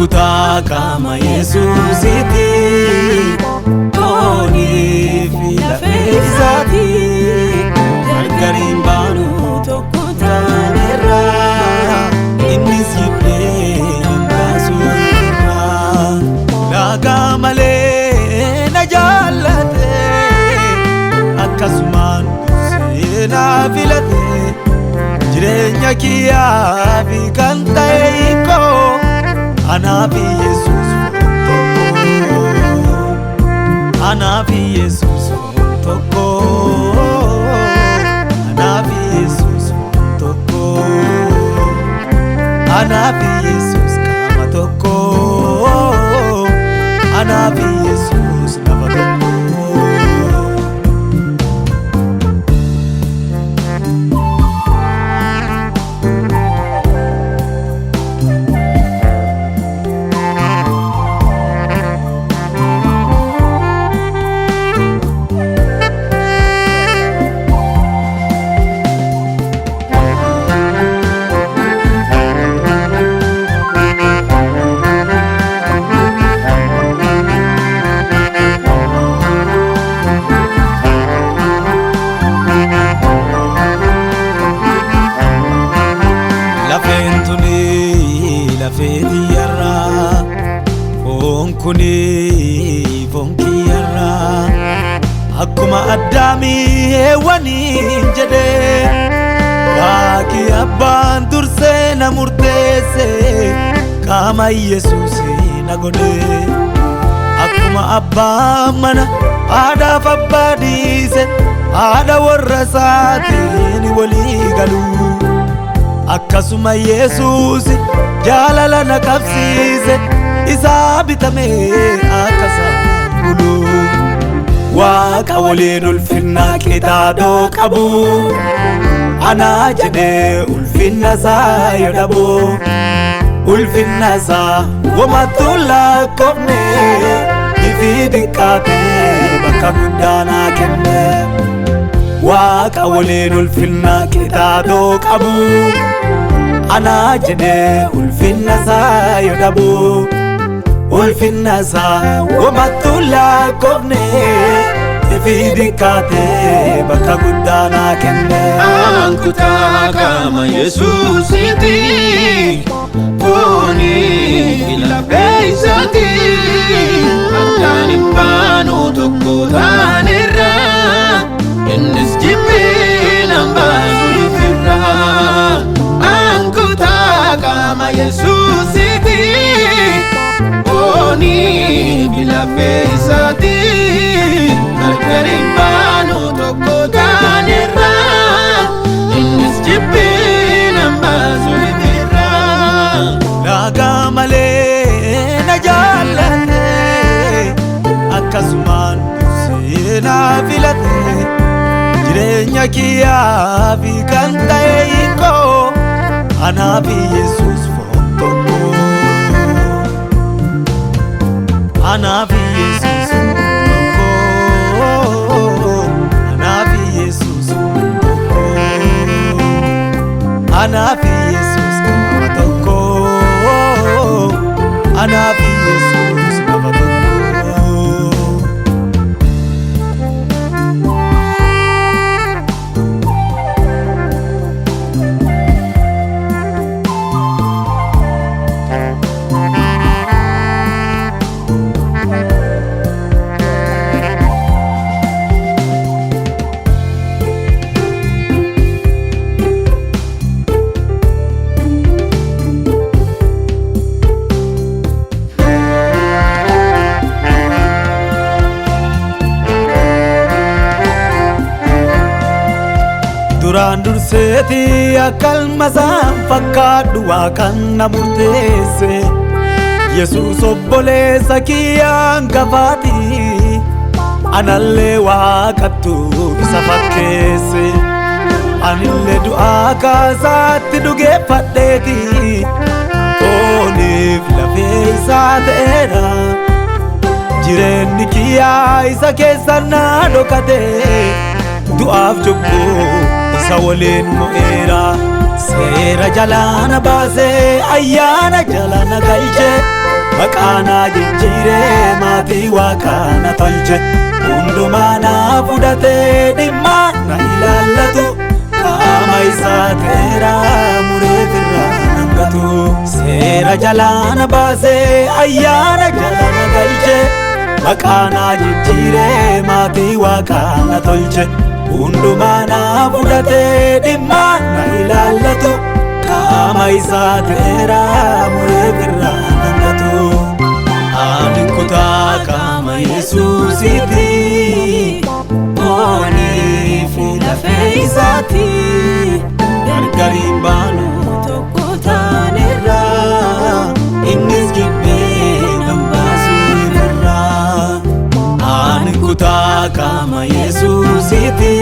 Ankuta kama Yesuusiti Toni fila feizati Gargarin banu tokko taanirra Innis jibbee hinkaasuurra Laga malee na jaallate Akkasumaan seenaa filate Jireenya kiyyaa fi kan ta'e hiikoo Anafi Jesus toko Anafi Jesus toko Anafi Jesus toko Anafi Jesus kama toko Anafi Jesus nama toko Kuni fonki yarra akkuma addaami hewani jedhe Waaqi abbaan dursee na murteesse qaama Yesuusi na godhe akkuma abbaan mana haadhaaf abbaa dhiise haadha warra isaatiin walii galu akkasuma Yesuusi jaalala na qabsiise Isa bitame akkasaan bulu Waaqa waliin ulfinna qixaadoo qabu Ana jedhee ulfinna isaa yoo dhabu Ulfinna isaa wamatu lakkoofne Ifi diqqaatee bakka guddaa naa kenne Waaqa waliin ulfinna qixaadoo qabu Ana jedhee ulfinna isaa yoo dhabu Ulfinna isaa wamatu lakkoofne Ifi diqqaatee bakka guddaa naa kenne Ankuta kama Yesuusiti Toni fila feizati Addaan hin baanu tokko taanirra Innis jibbee nan baasu ifirra Ankuta kama Yesuusiti Toni fila feizati Gargarin banu tokko taanirra Innis jibbee nan baasu ifirra Laga malee na jaallate Akkasumaan seenaa filate Jireenya kiyyaa fi kan ta'e hiikoo Anaafi Yesuus tokko Anafi Jesus toko Anafi Jesus toko Anafi Jesus toko Anafi Jesus toko Duraan durseeti akkalmasaan fakkaadhu Waaqan na murteesse Yesuus obboleessa kiyyaan gafaati Anallee Waaqattu isa fakkeesse Anillee du'aa kaasaatti dhugeeffadheeti Fooniif lafee isaa ta'eera Jireenyi kiyyaa isa keessa naa dhokate Du'aaf cubbuu isa waliin mo'eera Seera jalaana baasee ayyaana jalana galche maqaanaa jijjiiree maatii waaqaa na tolche hundumaa na fudhatee dhimma na ilaallatu qaama isaa ta'eera mureef irraa nangatu seera jalaa na baasee ayyaana jala na galche maqaanaa jijjiiree maatii waaqaa na tolche hundumaa na fudhatee dhimma na ilaallatu qaama isaa ta'eera mureef irraa nangatu ani kutaa qaama Yesuusiiti oonii fi lafee isaati gargar hin baanu tokko taanerra innis jibbee nan baasu irraa ani kutaa qaama Yesuusiiti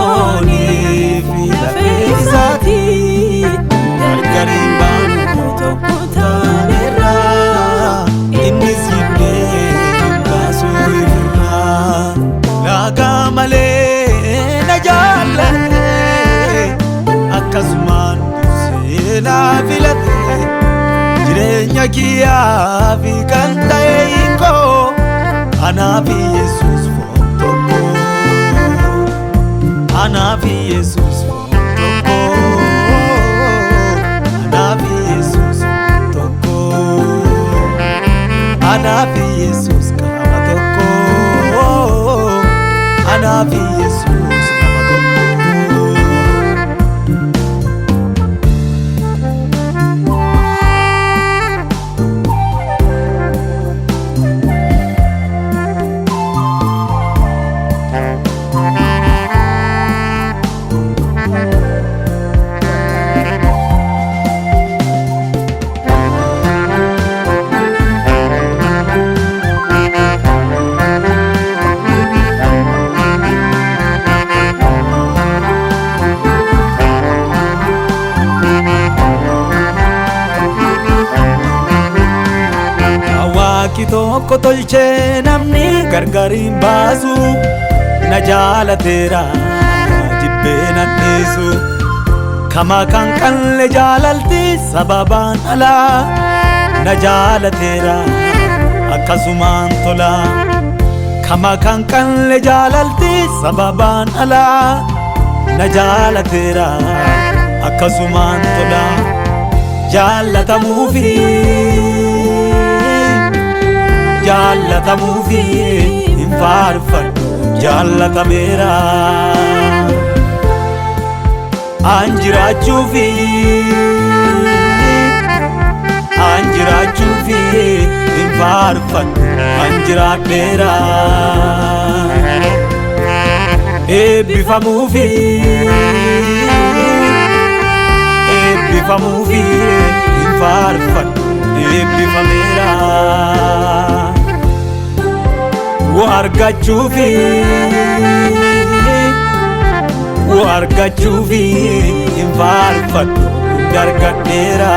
oonii fi lafee isaati gargar hin baanu tokko taanerra innis jibbee nan baasu irraa laagaa malee na jaallate akkasumaan seenaa filate jireenya kiyyaa fi kan ta'e hiikoo anaaf Yesuus foon tokko anaaf Yesuus foon tokko anaaf Yesuus foon tokko anaaf Yesuus qaama tokko anaaf Yesuus nama tokko Waaqi tokko tolchee namni gargar hin baasu na jaalateera jibbee nan dhiisu kama kan qalle jaalalti sababaan alaa na jaalateera akkasumaan tola kama kan qalle jaalalti sababaan alaa na jaalateera akkasumaan tola jaallatamuufi jaallatamuufi hin faarfadhu jaallatameera an jiraachuufi hin faarfadhu an jiraadheera eebbifamuufi hin faarfadhu eebbifameera wo argachuufi hin faarfadhu dargadheera